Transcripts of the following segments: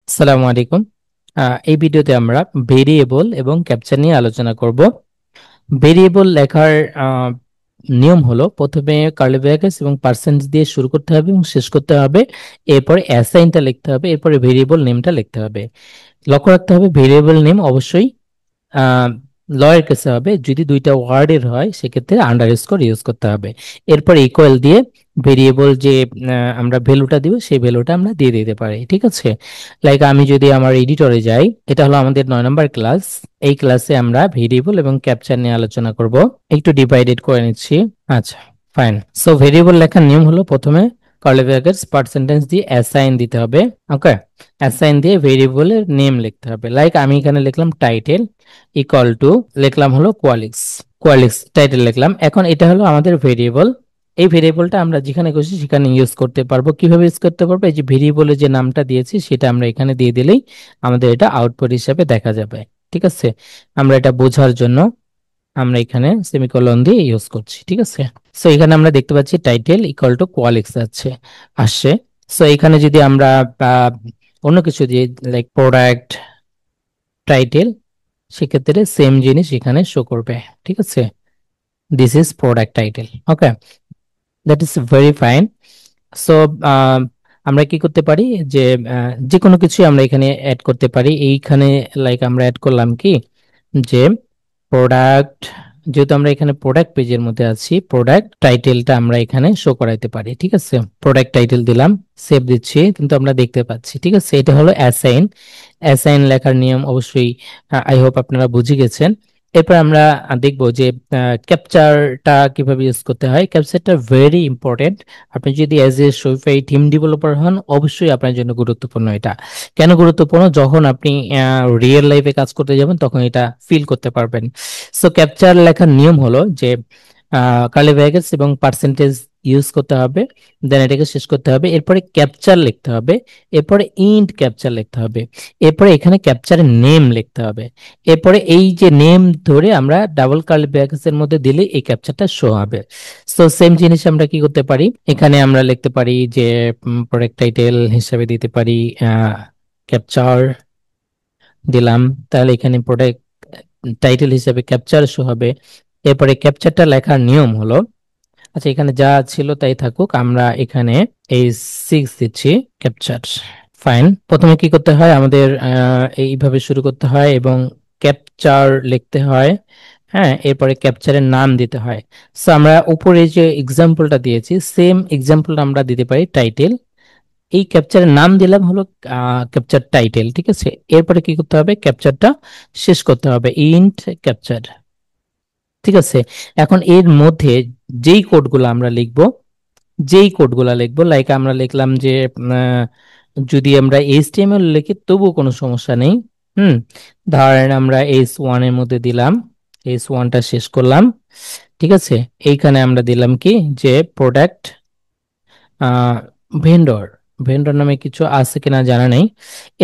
আসসালামু আলাইকুম। এই ভিডিওতে আমরা ভেরিয়েবল এবং ক্যাপচার নিয়ে আলোচনা করব। ভেরিয়েবল লেখার আহ, নিয়ম হলো প্রথমে কার্লি ব্র্যাকেটস এবং পার্সেন্টেজ দিয়ে শুরু করতে হবে এবং শেষ করতে হবে। এরপরে অ্যাসাইনটা লিখতে হবে, এরপরে ভেরিয়েবল নেমটা লিখতে হবে। লক্ষ্য রাখতে হবে ভেরিয়েবল নেম অবশ্যই লয়ের কেসে হবে। যদি দুইটা ওয়ার্ডের হয় সেক্ষেত্রে আন্ডারস্কোর ইউজ করতে হবে। এরপর ইকুয়াল দিয়ে ভেরিয়েবল যে আমরা ভ্যালুটা দিব সেই ভ্যালুটা আমরা দিয়ে দিতে পারি, ঠিক আছে। লাইক আমি যদি আমার এডিটরে যাই, এটা হলো আমাদের 9 নম্বর ক্লাস। এই ক্লাসে আমরা ভেরিয়েবল এবং ক্যাপচার নিয়ে আলোচনা করব। একটু ডিভাইডেড করে নিচ্ছি। আচ্ছা, ফাইন। সো ভেরিয়েবল লেখার নিয়ম হলো প্রথমে কার্লি ব্র্যাকেটস পার্সেন্টেজ দিয়ে অ্যাসাইন দিতে হবে। ওকে, অ্যাসাইন দিয়ে ভেরিয়েবলের নেম লিখতে হবে। লাইক আমি এখানে লিখলাম টাইটেল ইকুয়াল টু, লিখলাম হলো কোয়ালিক্স। কোয়ালিক্স টাইটেল লিখলাম। এখন এটা হলো আমাদের ভেরিয়েবল। এই ভেরিয়েবলটা আমরা যেখানে খুশি সেখানে ইউজ করতে পারবো। কিভাবে ইউজ করতে পারবো? এই যে ভেরিয়েবলের যে নামটা দিয়েছি সেটা আমরা এখানে দিয়ে দিলেই আমাদের এটা আউটপুট হিসাবে দেখা যাবে, ঠিক আছে। আমরা এটা বোঝার জন্য আমরা এখানে সেমিকোলন দিয়ে ইউজ করছি, ঠিক আছে। সো এখানে আমরা দেখতে পাচ্ছি টাইটেল ইকুয়াল টু কোয়ালিক্স আসছে। সো এখানে যদি আমরা আহ, অন্য কিছু দিয়ে লাইক প্রোডাক্ট টাইটেল, সেক্ষেত্রে সেম জিনিস এখানে শো করবে, ঠিক আছে। This is product title. Okay, that is very fine. So আমরা কি করতে পারি যে যে কোনো কিছু আমরা এখানে অ্যাড করতে পারি। এইখানে লাইক আমরা অ্যাড করলাম কি যে প্রোডাক্ট, যেহেতু আমরা এখানে প্রোডাক্ট পেজের মধ্যে আছি, প্রোডাক্ট টাইটেলটা আমরা এখানে শো করাইতে পারি, ঠিক আছে। প্রোডাক্ট টাইটেল দিলাম, সেভ দিচ্ছি, কিন্তু আমরা দেখতে পাচ্ছি, ঠিক আছে। এটা হলো অ্যাসাইন। অ্যাসাইন লেখার নিয়ম অবশ্যই আই হোপ আপনারা বুঝে গেছেন। এরপর আমরা দেখবো যে ক্যাপচারটা কিভাবে ইউজ করতে হয়। ক্যাপচারটা ভেরি ইম্পর্টেন্ট। আপনি যদি as a Shopify team developer হন, অবশ্যই আপনার জন্য গুরুত্বপূর্ণ এটা। কেন গুরুত্বপূর্ণ? যখন আপনি রিয়েল লাইফে কাজ করতে যাবেন তখন এটা ফিল করতে পারবেন। সো ক্যাপচার লেখার নিয়ম হলো যে কার্লি ব্র্যাকেটস এবং পার্সেন্টেজ ইউজ করতে হবে, দেন এটাকে শেষ করতে হবে। এরপরে ক্যাপচার লিখতে হবে, এরপরে ইন্ট ক্যাপচার লিখতে হবে, এরপরে এখানে ক্যাপচারের নেম লিখতে হবে। এরপরে এই যে নেম ধরে আমরা ডাবল কার্লি ব্র্যাকেটস এর মধ্যে দিলে এই ক্যাপচারটা শো হবে। সো সেম জিনিস আমরা কি করতে পারি, এখানে আমরা লিখতে পারি যে প্রোডাক্ট টাইটেল হিসেবে দিতে পারি ক্যাপচার দিলাম, তাহলে এখানে প্রোডাক্ট টাইটেল হিসেবে ক্যাপচার শো হবে। এরপরে ক্যাপচারটা লেখার নিয়ম হলো, আচ্ছা এখানে যা ছিল তাই থাকুক, আমরা এখানে এই 6 দিচ্ছি ক্যাপচার। ফাইন। প্রথমে কি করতে হয় আমাদের, এইভাবে শুরু করতে হয় এবং ক্যাপচার লিখতে হয়। হ্যাঁ, এরপরে ক্যাপচারের নাম দিতে হয়। সো আমরা উপরে যে এক্সাম্পলটা দিয়েছি সেম এক্সাম্পল আমরা দিতে পারি টাইটেল। এই ক্যাপচারের নাম দিলাম হলো ক্যাপচার টাইটেল, ঠিক আছে। এরপরে কি করতে হবে, ক্যাপচারটা শেষ করতে হবে ইন্ট ক্যাপচার, ঠিক আছে। এখন এর মধ্যে যেই কোডগুলো আমরা লিখবো লাইক আমরা লিখলাম যে আহ, যদি আমরা এইচটিএমএল লিখি তবুও কোনো সমস্যা নেই। হুম, ধরেন আমরা এইচ1 এর মধ্যে দিলাম, এইচ1টা শেষ করলাম, ঠিক আছে। এইখানে আমরা দিলাম কি যে প্রোডাক্ট ভেন্ডর, ভেন্ডর নামে কিছু আছে কিনা জানা নেই।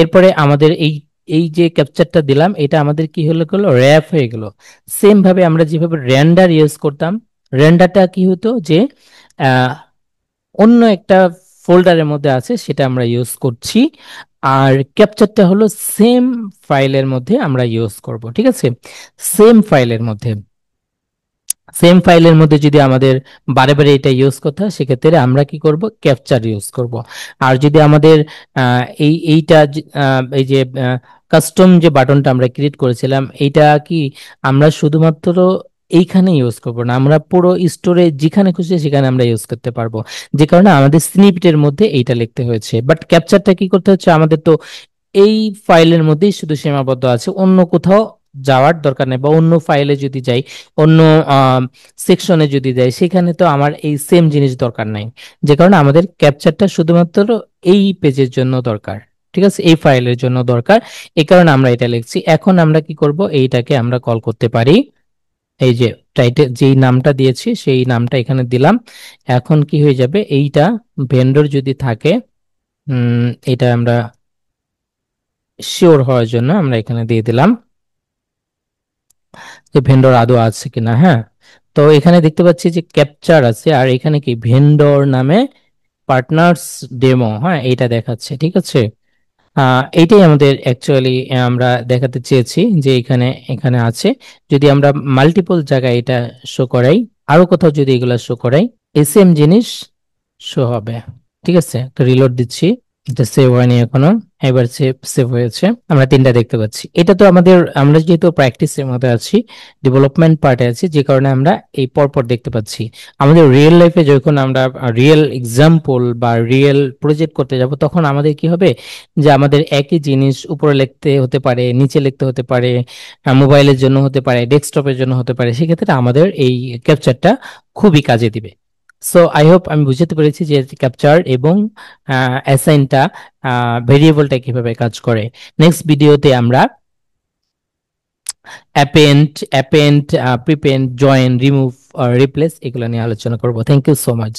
এরপরে আমাদের এই এই যে ক্যাপচারটা দিলাম এটা আমাদের কি হলো গেল, র্যাপ হয়ে গেল। সেম ভাবে আমরা যেভাবে রেন্ডার ইউজ করতাম, রেন্ডারটা কি হতো যে আহ, অন্য একটা ফোল্ডারের মধ্যে আছে সেটা আমরা ইউজ করছি, আর ক্যাপচারটা হলো সেম ফাইলের মধ্যে আমরা ইউজ করব, ঠিক আছে। সেম ফাইলের মধ্যে, সেম ফাইলের মধ্যে যদি আমাদের বারে বারে এটা ইউজ করতে হয় সেক্ষেত্রে আমরা কি করব, ক্যাপচার ইউজ করব। আর যদি আমাদের এই যে কাস্টম যে বাটনটা আমরা ক্রিয়েট করেছিলাম এইটা কি আমরা শুধুমাত্র এইখানে ইউজ করব না, আমরা পুরো স্টোরে যেখানে খুশি সেখানে আমরা ইউজ করতে পারবো। যে কারণে আমাদের স্নিপেটের মধ্যে এইটা লিখতে হয়েছে। বাট ক্যাপচারটা কি করতে হচ্ছে, আমাদের তো এই ফাইলের মধ্যেই শুধু সীমাবদ্ধ আছে, অন্য কোথাও যাওয়ার দরকার নেই। বা অন্য ফাইলে যদি যাই, অন্য সেকশনে যদি যাই, সেখানে তো আমার এই সেম জিনিস দরকার নাই। যে কারণে আমাদের ক্যাপচারটা শুধুমাত্র এই পেজের জন্য দরকার, ঠিক আছে, এই ফাইলের জন্য দরকার। এই কারণে আমরা এটা লিখছি। এখন আমরা কি করব, এইটাকে আমরা কল করতে পারি। এই যে টাইটেল যেই নামটা দিয়েছি সেই নামটা এখানে দিলাম। এখন কি হয়ে যাবে, এইটা ভেন্ডর যদি থাকে, এটা আমরা শিওর হওয়ার জন্য আমরা এখানে দিয়ে দিলাম যে ভেন্ডর আদৌ আছে কিনা। হ্যাঁ, তো এখানে দেখতে পাচ্ছি যে ক্যাপচার আছে, আর এখানে কি ভেন্ডর নামে পার্টনার্স ডেমো, হ্যাঁ এইটা দেখাচ্ছে, ঠিক আছে। এইটাই আমাদের অ্যাকচুয়ালি আমরা দেখাতে চেয়েছি যে এখানে এখানে আছে। যদি আমরা মাল্টিপল জায়গায় এটা শো করাই, আরো কোথাও যদি এগুলা শো করাই, এই সেম জিনিস শো হবে। ঠিক আছে, তো রিলোড দিচ্ছি, এটা সেভ হয়নি এখনো। এবার সেভ সেভ হয়েছে, আমরা তিনটা দেখতে পাচ্ছি। এটা তো আমাদের, আমরা যেহেতু প্র্যাকটিসের মধ্যে আছি, ডেভেলপমেন্ট পার্টে আছি, যে কারণে আমরা এই পরপর দেখতে পাচ্ছি। আমাদের রিয়েল লাইফে যখন আমরা রিয়েল এক্সাম্পল বা রিয়েল প্রজেক্ট করতে যাব, তখন আমাদের কি হবে, যে আমাদের একই জিনিস উপরে লিখতে হতে পারে, নিচে লিখতে হতে পারে, মোবাইলের জন্য হতে পারে, ডেস্কটপের জন্য হতে পারে, সেক্ষেত্রে আমাদের এই ক্যাপচারটা খুবই কাজে দিবে। সো আই হোপ আমি বুঝতে পেরেছি যে ক্যাপচার এবং অ্যাসাইনটা, ভেরিয়েবলটা কিভাবে কাজ করে। নেক্সট ভিডিওতে আমরা append, prepend, join, remove, replace এগুলো নিয়ে আলোচনা করব। Thank you so much.